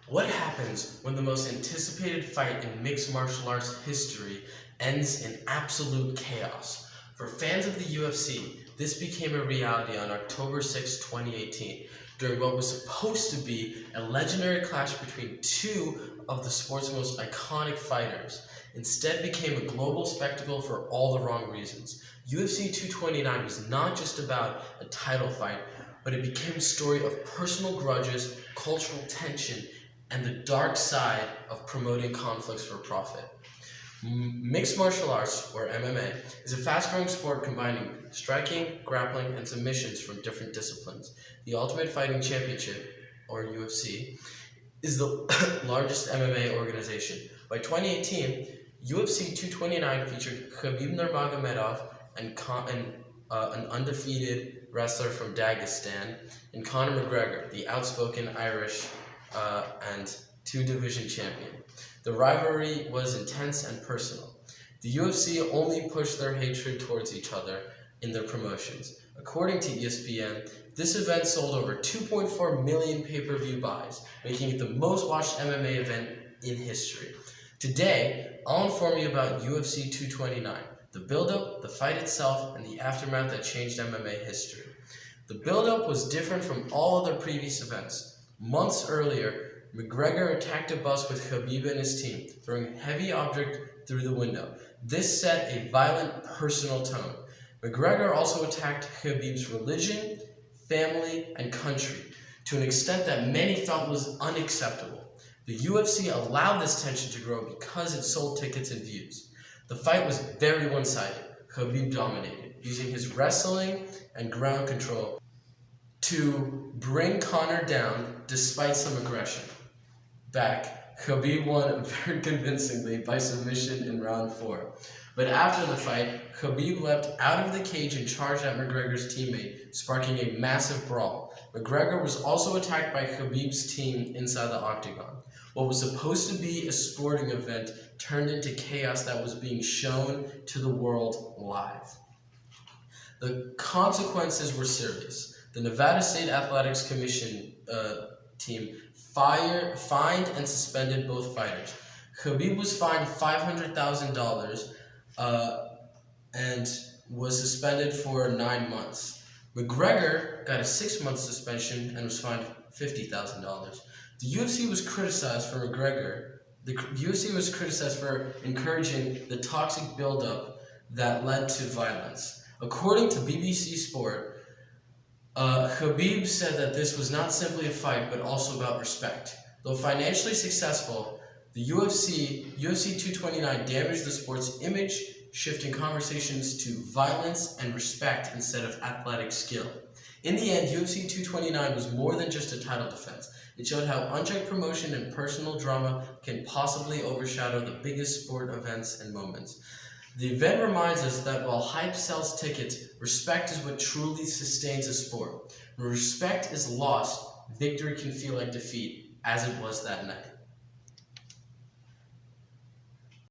What happens when the most anticipated fight in mixed martial arts history ends in absolute chaos? For fans of the UFC, this became a reality on October 6, 2018, during what was supposed to be a legendary clash between two of the sport's most iconic fighters. Instead became a global spectacle for all the wrong reasons. UFC 229 was not just about a title fight, but it became a story of personal grudges, cultural tension, and the dark side of promoting conflicts for profit. Mixed martial arts, or MMA, is a fast-growing sport combining striking, grappling, and submissions from different disciplines. The Ultimate Fighting Championship, or UFC, is the largest MMA organization. By 2018, UFC 229 featured Khabib Nurmagomedov and an undefeated wrestler from Dagestan, and Conor McGregor, the outspoken Irish and two-division champion. The rivalry was intense and personal. The UFC only pushed their hatred towards each other in their promotions. According to ESPN, this event sold over 2.4 million pay-per-view buys, making it the most watched MMA event in history. Today, I'll inform you about UFC 229, the build-up, the fight itself, and the aftermath that changed MMA history. The build-up was different from all other previous events. Months earlier, McGregor attacked a bus with Khabib and his team, throwing a heavy object through the window. This set a violent, personal tone. McGregor also attacked Khabib's religion, family, and country, to an extent that many felt was unacceptable. The UFC allowed this tension to grow because it sold tickets and views. The fight was very one-sided. Khabib dominated, using his wrestling and ground control to bring Conor down despite some aggression. Back, Khabib won very convincingly by submission in round 4. But after the fight, Khabib leapt out of the cage and charged at McGregor's teammate, sparking a massive brawl. McGregor was also attacked by Khabib's team inside the octagon. What was supposed to be a sporting event turned into chaos that was being shown to the world live. The consequences were serious. The Nevada State Athletics Commission team fined and suspended both fighters. Khabib was fined $500,000 and was suspended for 9 months. McGregor got a 6-month suspension and was fined $50,000. The UFC was criticized for McGregor. The UFC was criticized for encouraging the toxic buildup that led to violence. According to BBC Sport, Khabib said that this was not simply a fight, but also about respect. Though financially successful, the UFC 229 damaged the sport's image, shifting conversations to violence and respect instead of athletic skill. In the end, UFC 229 was more than just a title defense. It showed how unchecked promotion and personal drama can possibly overshadow the biggest sport events and moments. The event reminds us that while hype sells tickets, respect is what truly sustains a sport. When respect is lost, victory can feel like defeat, as it was that night.